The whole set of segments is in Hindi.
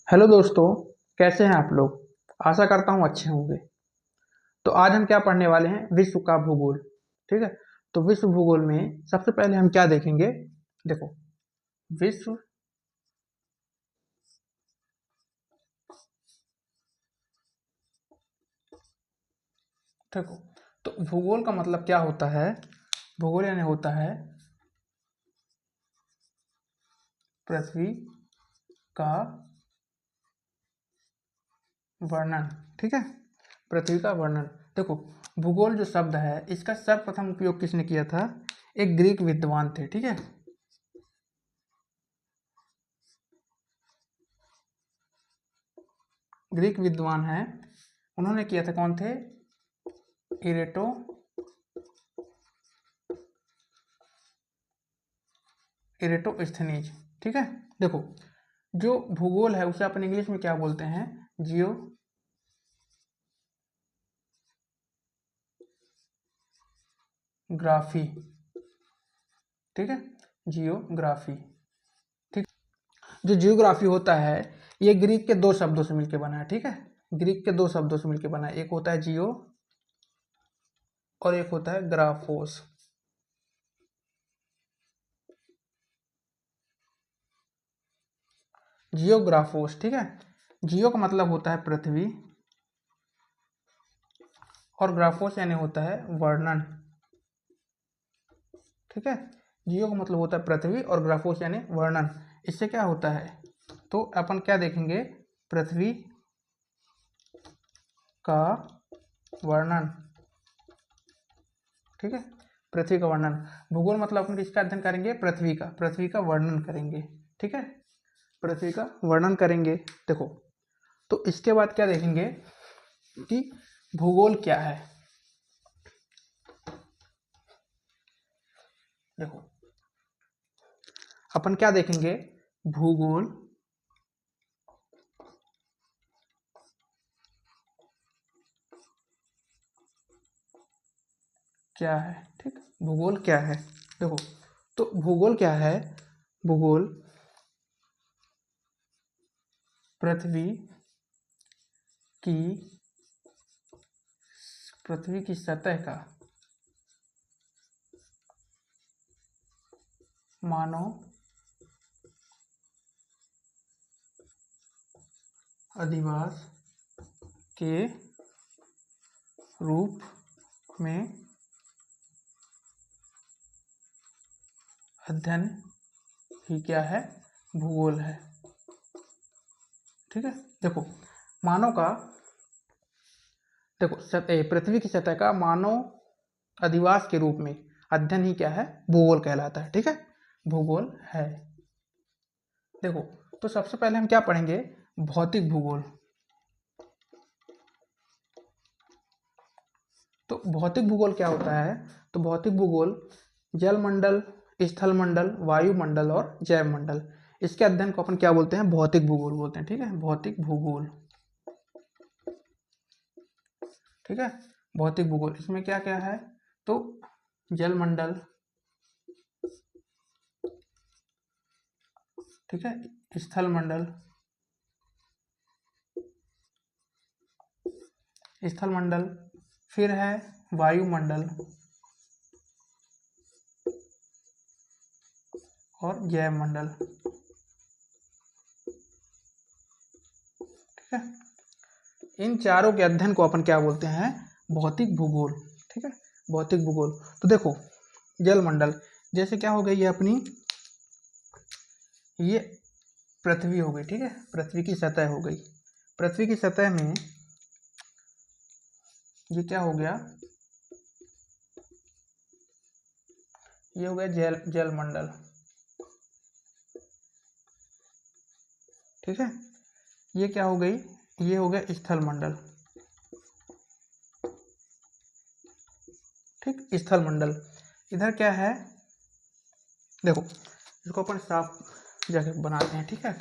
हेलो दोस्तों, कैसे हैं आप लोग। आशा करता हूँ अच्छे होंगे। तो आज हम क्या पढ़ने वाले हैं, विश्व का भूगोल। ठीक है। तो विश्व भूगोल में सबसे पहले हम क्या देखेंगे। देखो, विश्व देखो तो भूगोल का मतलब क्या होता है। भूगोल यानी होता है पृथ्वी का वर्णन। ठीक है, पृथ्वी का वर्णन। देखो, भूगोल जो शब्द है इसका सर्वप्रथम उपयोग किसने किया था। एक ग्रीक विद्वान थे। ठीक है, ग्रीक विद्वान है। उन्होंने किया था, कौन थे। इरेटो इरेटोस्थनीज। ठीक है। देखो, जो भूगोल है उसे अपन इंग्लिश में क्या बोलते हैं, जियोग्राफी। ठीक है, जियोग्राफी। ठीक। जो जियोग्राफी होता है ये ग्रीक के दो शब्दों से मिलकर बना है। ठीक है, ग्रीक के दो शब्दों से मिलकर बना है। एक होता है जियो और एक होता है ग्राफोस। जियोग्राफोस। ठीक है, जियो का मतलब होता है पृथ्वी और ग्राफोस यानी होता है वर्णन। ठीक है, जियो का मतलब होता है पृथ्वी और ग्राफोस यानी वर्णन। इससे क्या होता है, तो अपन क्या देखेंगे, पृथ्वी का वर्णन। ठीक है, पृथ्वी का वर्णन। भूगोल मतलब अपन किसका अध्ययन करेंगे, पृथ्वी का वर्णन करेंगे। ठीक है, पृथ्वी का वर्णन करेंगे। देखो, तो इसके बाद क्या देखेंगे कि भूगोल क्या है। देखो, अपन क्या देखेंगे, भूगोल क्या है। ठीक, भूगोल क्या है। देखो, तो भूगोल क्या है। भूगोल पृथ्वी की पृथ्वी की सतह का मानव अधिवास के रूप में अध्ययन ही क्या है, भूगोल है। ठीक है। देखो, मानव का देखो पृथ्वी की सतह का मानव अधिवास के रूप में अध्ययन ही क्या है, भूगोल कहलाता है। ठीक है, भूगोल है। देखो, तो सबसे पहले हम क्या पढ़ेंगे, भौतिक भूगोल। तो भौतिक भूगोल क्या होता है, तो भौतिक भूगोल जलमंडल, स्थलमंडल, वायुमंडल और जैवमंडल, इसके अध्ययन को अपन क्या बोलते हैं, भौतिक भूगोल बोलते हैं। ठीक है, भौतिक भूगोल। ठीक है, भौतिक भूगोल इसमें क्या क्या है, तो जलमंडल। ठीक है, स्थलमंडल, स्थलमंडल, फिर है वायुमंडल और जैवमंडल। ठीक है, इन चारों के अध्ययन को अपन क्या बोलते हैं, भौतिक भूगोल। ठीक है, भौतिक भूगोल। तो देखो, जलमंडल जैसे क्या हो गई, ये अपनी ये पृथ्वी हो गई। ठीक है, पृथ्वी की सतह हो गई। पृथ्वी की सतह में ये क्या हो गया, ये हो गया जलमंडल। ठीक है, ये क्या हो गई, ये हो गया स्थलमंडल। ठीक, स्थलमंडल। इधर क्या है, देखो इसको अपन साफ जगह बनाते हैं। ठीक है,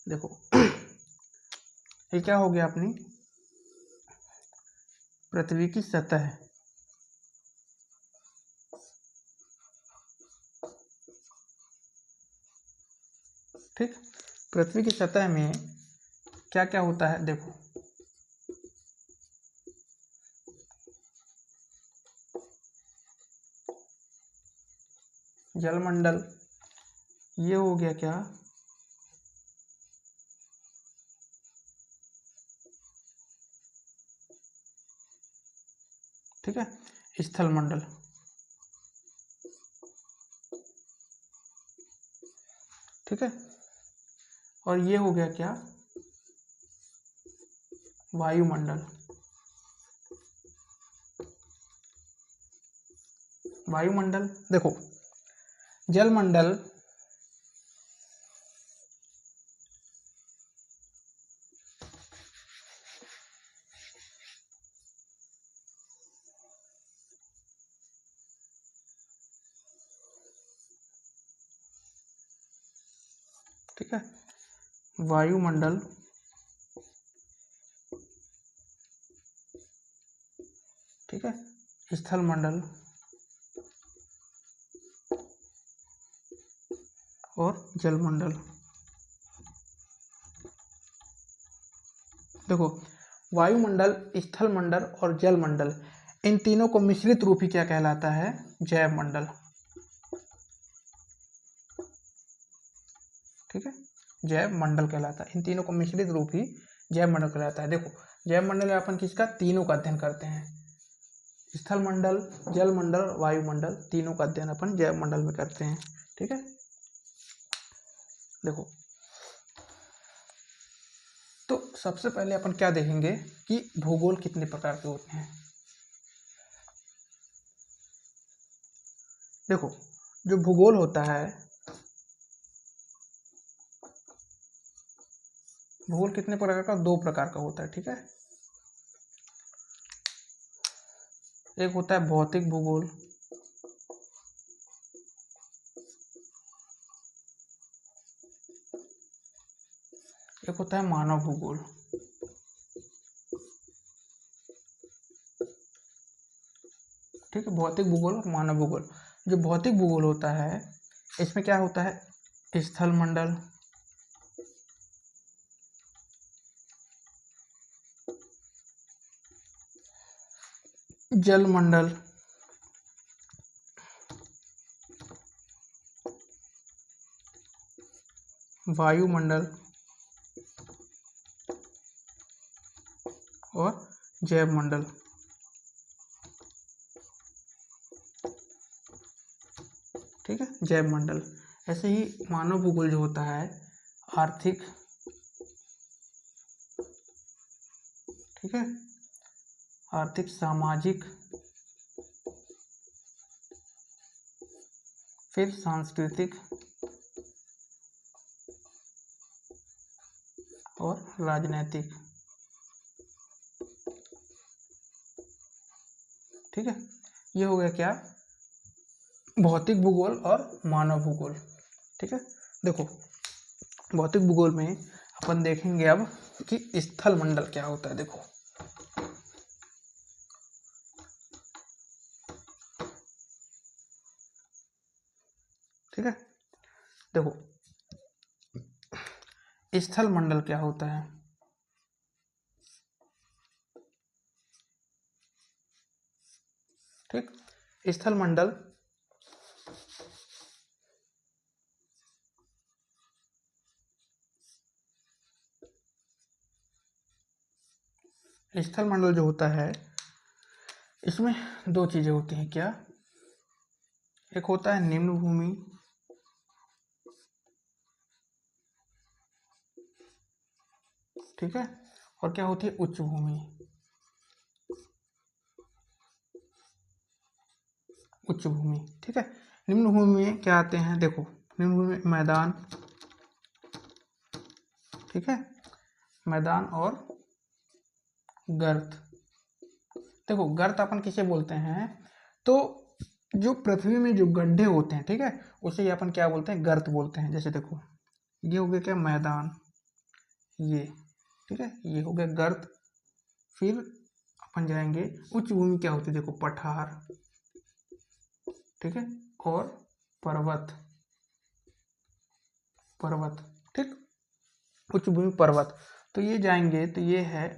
देखो ये क्या हो गया, अपनी पृथ्वी की सतह। ठीक। पृथ्वी की सतह में क्या क्या होता है, देखो जलमंडल, ये हो गया क्या, ठीक है, स्थल मंडल, ठीक है, और ये हो गया क्या, वायुमंडल। वायुमंडल, देखो जलमंडल ठीक है, वायुमंडल ठीक है, स्थल मंडल और जलमंडल। देखो वायुमंडल, स्थल मंडल और जलमंडल, इन तीनों को मिश्रित रूप ही क्या कहलाता है, जैव मंडल। ठीक है, जैव मंडल कहलाता है, इन तीनों को मिश्रित रूप ही जैव मंडल कहलाता है। देखो जैव मंडल में अपन किसका, तीनों का अध्ययन करते हैं, स्थल मंडल, जल मंडल, वायुमंडल, तीनों का अध्ययन अपन जैव मंडल में करते हैं। ठीक है, देखो तो सबसे पहले अपन क्या देखेंगे कि भूगोल कितने प्रकार के होते हैं। देखो जो भूगोल होता है, भूगोल कितने प्रकार का, दो प्रकार का होता है। ठीक है, एक होता है भौतिक भूगोल, एक होता है मानव भूगोल। ठीक है, भौतिक भूगोल और मानव भूगोल। जो भौतिक भूगोल होता है इसमें क्या होता है, स्थल मंडल, जल मंडल, वायुमंडल और जैव मंडल। ठीक है, जैव मंडल। ऐसे ही मानव भूगोल जो होता है, आर्थिक, ठीक है, आर्थिक, सामाजिक, फिर सांस्कृतिक और राजनैतिक। ठीक है, ये हो गया क्या, भौतिक भूगोल और मानव भूगोल। ठीक है, देखो भौतिक भूगोल में अपन देखेंगे अब कि स्थल मंडल क्या होता है। देखो ठीक है, देखो स्थल मंडल क्या होता है, ठीक, स्थल मंडल स्थल मंडल जो होता है इसमें दो चीजें होती हैं, क्या, एक होता है निम्न भूमि, ठीक है, और क्या होती है, उच्च भूमि। उच्च भूमि, ठीक है, निम्न भूमि में क्या आते हैं, देखो निम्न भूमि में मैदान, ठीक है, मैदान और गर्त। देखो गर्त अपन किसे बोलते हैं, तो जो पृथ्वी में जो गड्ढे होते हैं, ठीक है, उसे अपन क्या बोलते हैं, गर्त बोलते हैं। जैसे देखो ये हो गया क्या, मैदान, ये ठीक है, ये हो गया गर्त। फिर अपन जाएंगे उच्च भूमि, क्या होती है, देखो पठार, ठीक है, और पर्वत, पर्वत, ठीक। उच्च भूमि पर्वत, तो ये जाएंगे तो ये है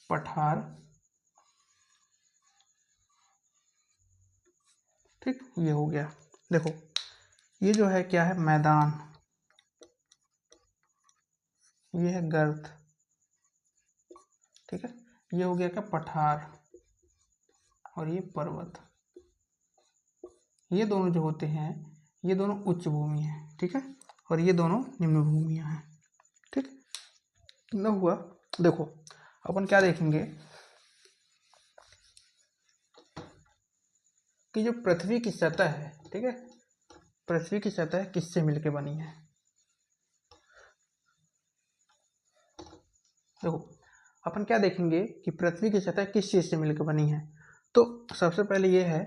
पठार, ठीक, ये हो गया। देखो ये जो है क्या है, मैदान, ये है गर्त, ठीक है। ये हो गया क्या, पठार, और ये पर्वत। ये दोनों जो होते हैं ये दोनों उच्च भूमि है, ठीक है, और ये दोनों निम्न भूमियां हैं, ठीक न हुआ। देखो अपन क्या देखेंगे कि जो पृथ्वी की सतह है, ठीक है, पृथ्वी की सतह किससे मिलकर बनी है। देखो अपन क्या देखेंगे कि पृथ्वी की सतह किस चीज से मिलकर बनी है। तो सबसे पहले ये है,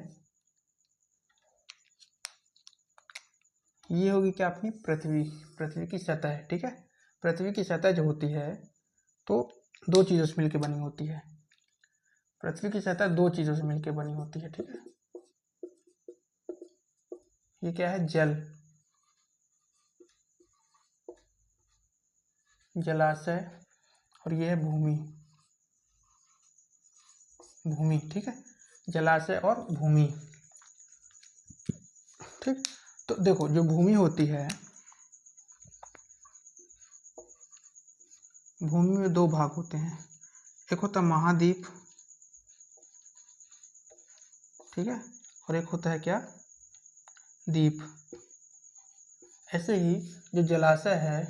ये होगी क्या अपनी पृथ्वी, पृथ्वी की सतह, ठीक है। पृथ्वी की सतह जो होती है तो दो चीजों से मिलकर बनी होती है। पृथ्वी की सतह दो चीजों से मिलकर बनी होती है, ठीक है। ये क्या है, जल, जलाशय, और ये है भूमि, भूमि, ठीक है, जलाशय और भूमि, ठीक। तो देखो जो भूमि होती है, भूमि में दो भाग होते हैं, एक होता है महाद्वीप, ठीक है, और एक होता है क्या, द्वीप। ऐसे ही जो जलाशय है,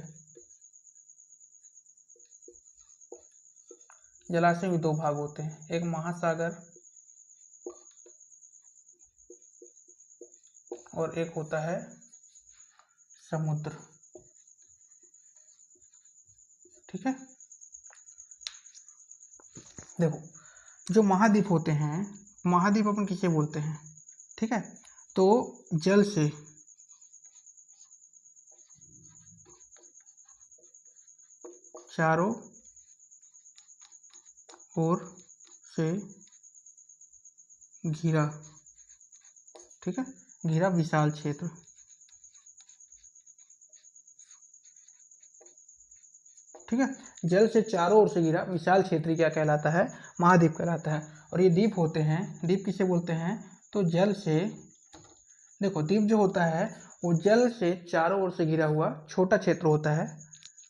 जलाशय में दो भाग होते हैं, एक महासागर और एक होता है समुद्र, ठीक है। देखो जो महाद्वीप होते हैं, महाद्वीप अपन किसे बोलते हैं, ठीक है, तो जल से चारों ओर से घिरा, ठीक है, घिरा विशाल क्षेत्र, ठीक है। जल से चारों ओर से घिरा विशाल क्षेत्र क्या कहलाता है, महाद्वीप कहलाता है। और ये द्वीप होते हैं, द्वीप किसे बोलते हैं, तो जल से, देखो द्वीप जो होता है वो जल से चारों ओर से घिरा हुआ छोटा क्षेत्र होता है,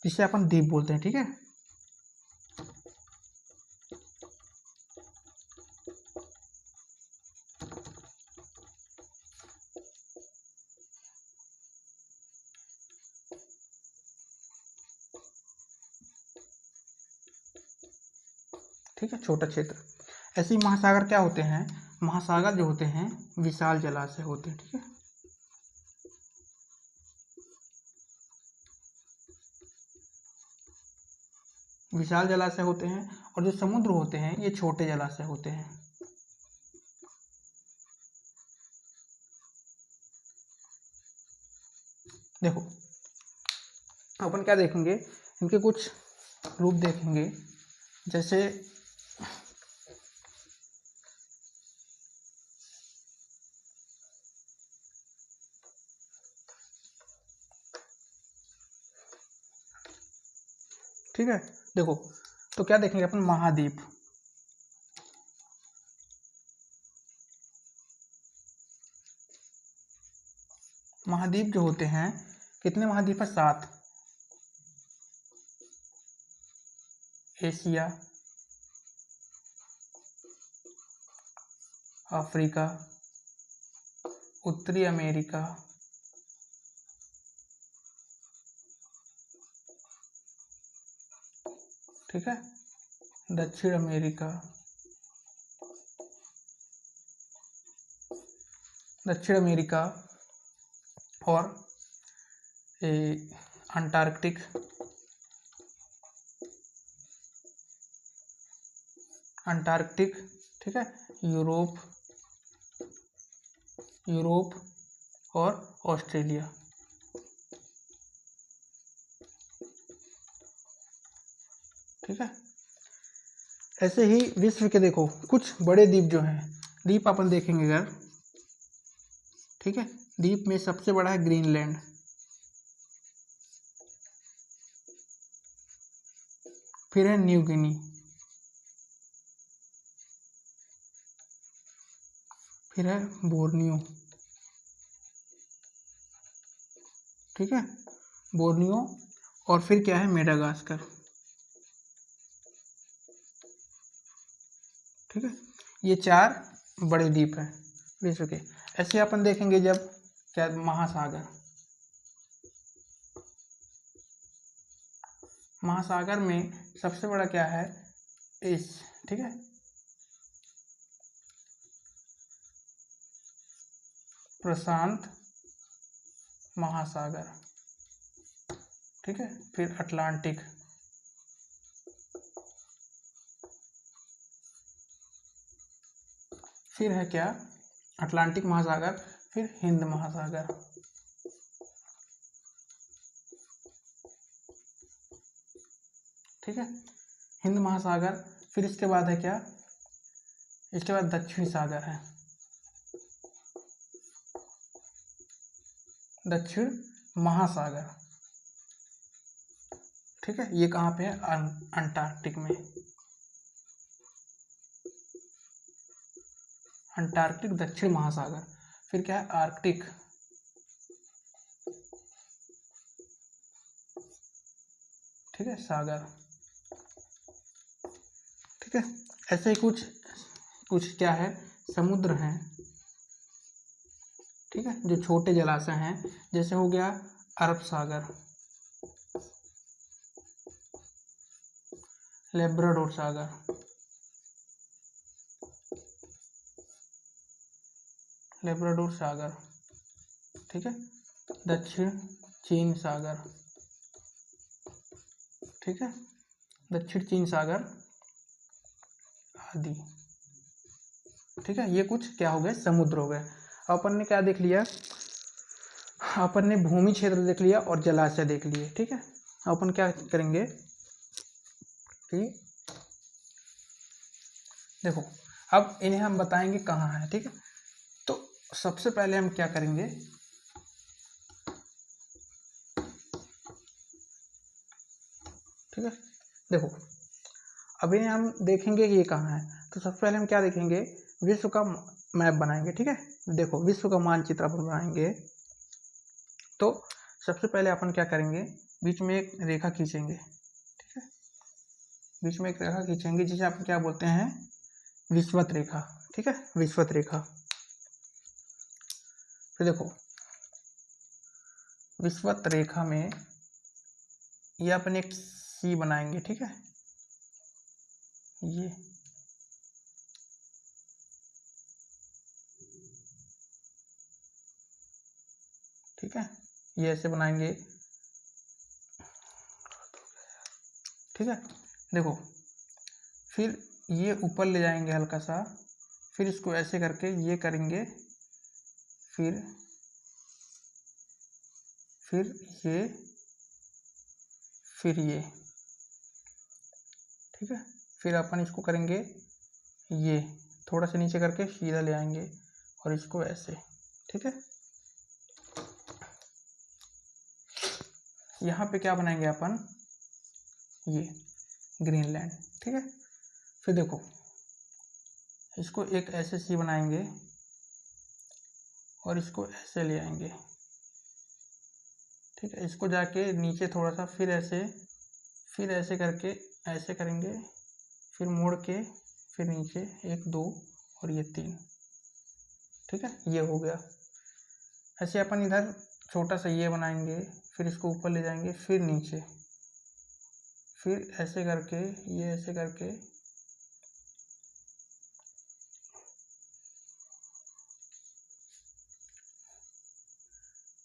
जिसे अपन द्वीप बोलते हैं, ठीक है। ठीक है, छोटा क्षेत्र। ऐसे ही महासागर क्या होते हैं, महासागर जो होते हैं विशाल जलाशय होते हैं, ठीक है। विशाल जलाशय होते हैं, और जो समुद्र होते हैं ये छोटे जलाशय होते हैं। देखो अपन क्या देखेंगे, इनके कुछ रूप देखेंगे, जैसे ठीक है। देखो तो क्या देखेंगे अपन, महाद्वीप, महाद्वीप जो होते हैं, कितने महाद्वीप है, 7, एशिया, अफ्रीका, उत्तरी अमेरिका, ठीक है, दक्षिण अमेरिका, दक्षिण अमेरिका, और अंटार्कटिक, अंटार्कटिक, ठीक है, यूरोप, यूरोप और ऑस्ट्रेलिया, ठीक है। ऐसे ही विश्व के देखो कुछ बड़े द्वीप जो हैं, द्वीप अपन देखेंगे अगर, ठीक है, द्वीप में सबसे बड़ा है ग्रीनलैंड, फिर है न्यू गिनी, फिर है बोर्नियो, ठीक है, बोर्नियो, और फिर क्या है मेडागास्कर, ठीक है। ये 4 बड़े द्वीप हैं विश्व के। ऐसे अपन देखेंगे जब क्या महासागर, महासागर में सबसे बड़ा क्या है इस, ठीक है, प्रशांत महासागर, ठीक है, फिर अटलांटिक, फिर है क्या अटलांटिक महासागर, फिर हिंद महासागर, ठीक है, हिंद महासागर। फिर इसके बाद है क्या, इसके बाद दक्षिण सागर है, दक्षिण महासागर, ठीक है। ये कहाँ पे है, अंटार्कटिक में, अंटार्कटिक दक्षिण महासागर। फिर क्या है आर्कटिक, ठीक है, सागर, ठीक है। ऐसे ही कुछ कुछ क्या है समुद्र हैं, ठीक है, जो छोटे जलाशय हैं, जैसे हो गया अरब सागर, लेब्राडोर सागर, लेब्राडोर सागर, ठीक है, दक्षिण चीन सागर, ठीक है, दक्षिण चीन सागर आदि, ठीक है। ये कुछ क्या हो गए समुद्र हो गए। अपन ने क्या देख लिया, अपन ने भूमि क्षेत्र देख लिया और जलाशय देख लिए, ठीक है। अपन क्या करेंगे कि देखो अब इन्हें हम बताएंगे कहाँ है, ठीक है। तो सबसे पहले हम क्या करेंगे, ठीक है, देखो अभी हम देखेंगे कि ये कहाँ है। तो सबसे पहले हम क्या देखेंगे, विश्व का मैप बनाएंगे, ठीक है। देखो विश्व का मानचित्र अपन बनाएंगे, तो सबसे पहले अपन क्या करेंगे, बीच में एक रेखा खींचेंगे, ठीक है, बीच में एक रेखा खींचेंगे जिसे आप क्या बोलते हैं विषुवत रेखा, ठीक है, विषुवत रेखा। फिर देखो विषुवत रेखा में ये अपन एक सी बनाएंगे, ठीक है, ये ठीक है, ये ऐसे बनाएंगे, ठीक है। देखो फिर ये ऊपर ले जाएंगे हल्का सा, फिर इसको ऐसे करके ये करेंगे, फिर ये, फिर ये, ठीक है। फिर अपन इसको करेंगे ये थोड़ा सा नीचे करके सीधा ले आएंगे और इसको ऐसे, ठीक है। यहाँ पे क्या बनाएंगे अपन, ये ग्रीनलैंड, ठीक है। फिर देखो इसको एक ऐसे सी बनाएंगे और इसको ऐसे ले आएंगे, ठीक है। इसको जाके नीचे थोड़ा सा फिर ऐसे करके ऐसे करेंगे, फिर मोड़ के फिर नीचे 1 2 और ये 3, ठीक है, ये हो गया। ऐसे अपन इधर छोटा सा ये बनाएंगे, फिर इसको ऊपर ले जाएंगे, फिर नीचे, फिर ऐसे करके ये ऐसे करके,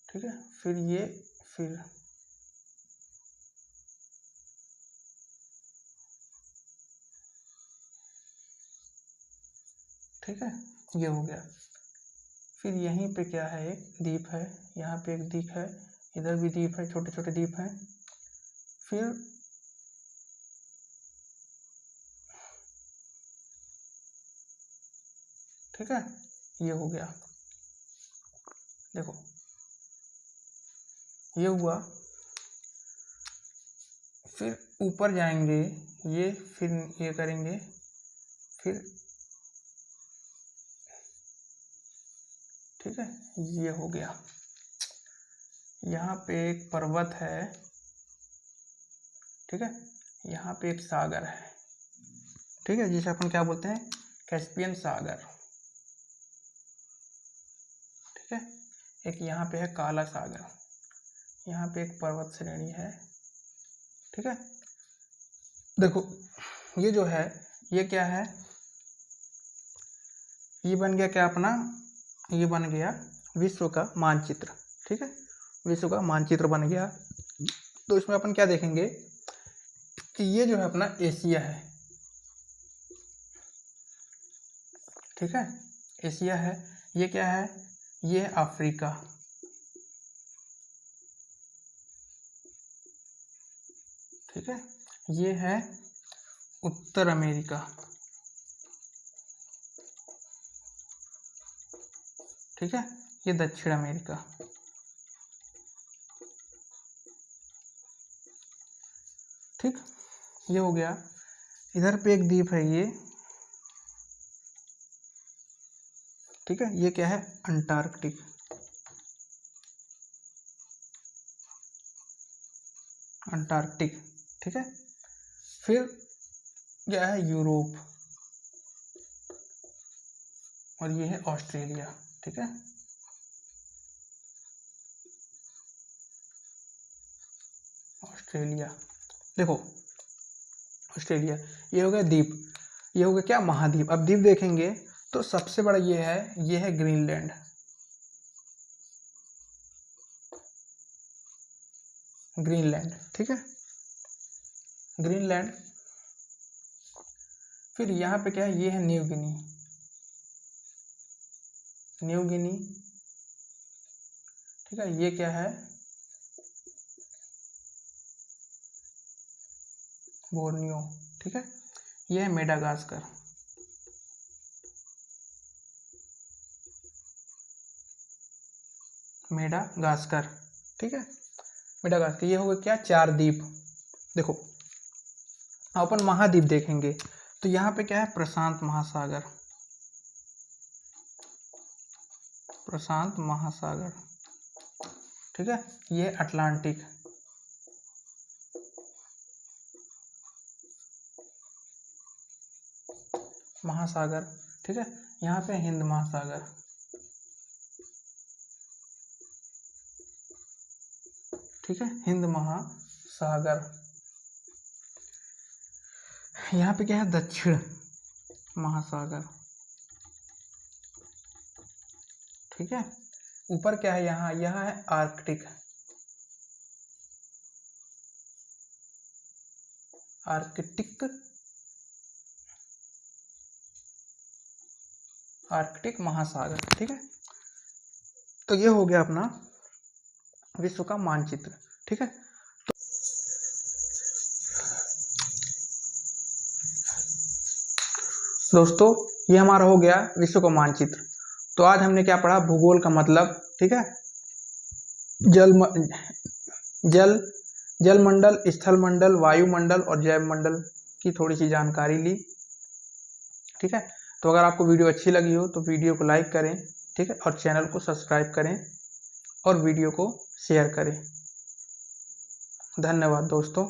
ठीक है, फिर ये, फिर ठीक है, ये हो गया। फिर यहीं पे क्या है एक द्वीप है, यहाँ पे एक द्वीप है, इधर भी द्वीप है, छोटे छोटे द्वीप हैं। फिर ठीक है, ये हो गया। देखो ये हुआ। फिर ऊपर जाएंगे ये, फिर ये करेंगे, फिर ठीक है, ये हो गया। यहाँ पे एक पर्वत है, ठीक है, यहाँ पे एक सागर है, ठीक है, जिसे अपन क्या बोलते हैं, कैस्पियन सागर, ठीक है। एक यहाँ पे है काला सागर, यहाँ पे एक पर्वत श्रेणी है, ठीक है। देखो ये जो है ये क्या है, ये बन गया क्या अपना, ये बन गया विश्व का मानचित्र, ठीक है, विश्व का मानचित्र बन गया। तो इसमें अपन क्या देखेंगे कि ये जो है अपना एशिया है, ठीक है, एशिया है। ये क्या है, ये है अफ्रीका, ठीक है, ये है उत्तर अमेरिका, ठीक है, ये दक्षिण अमेरिका, ठीक, ये हो गया। इधर पे एक द्वीप है ये, ठीक है, ये क्या है, अंटार्कटिक, अंटार्कटिक, ठीक है। फिर क्या है, यूरोप, और ये है ऑस्ट्रेलिया, ठीक है, ऑस्ट्रेलिया। देखो ऑस्ट्रेलिया, ये हो गया द्वीप, ये हो गया क्या, महाद्वीप। अब द्वीप देखेंगे तो सबसे बड़ा ये है ग्रीनलैंड, ग्रीनलैंड, ठीक है, ग्रीनलैंड। फिर यहाँ पे क्या है, ये है न्यू गिनी, न्यू गिनी, ठीक है, ये क्या है, बोर्नियो, ठीक है, ये है मेडागास्कर, मेडागास्कर, ठीक है, मेडागास्कर। ये हो गया क्या, 4 द्वीप। देखो अपन महाद्वीप देखेंगे तो यहाँ पे क्या है, प्रशांत महासागर, प्रशांत महासागर, ठीक है, ये अटलांटिक, महासागर, ठीक है, यहाँ पे हिंद महासागर, ठीक है, हिंद महासागर। यहाँ पे क्या है, दक्षिण महासागर, ठीक है। ऊपर क्या है, यहाँ है आर्कटिक, आर्कटिक, आर्कटिक महासागर, ठीक है। तो ये हो गया अपना विश्व का मानचित्र, ठीक है। दोस्तों ये हमारा हो गया विश्व का मानचित्र। तो आज हमने क्या पढ़ा, भूगोल का मतलब, ठीक है, जलमंडल, स्थलमंडल, वायुमंडल और जैवमंडल की थोड़ी सी जानकारी ली, ठीक है। तो अगर आपको वीडियो अच्छी लगी हो तो वीडियो को लाइक करें, ठीक है, और चैनल को सब्सक्राइब करें और वीडियो को शेयर करें। धन्यवाद दोस्तों।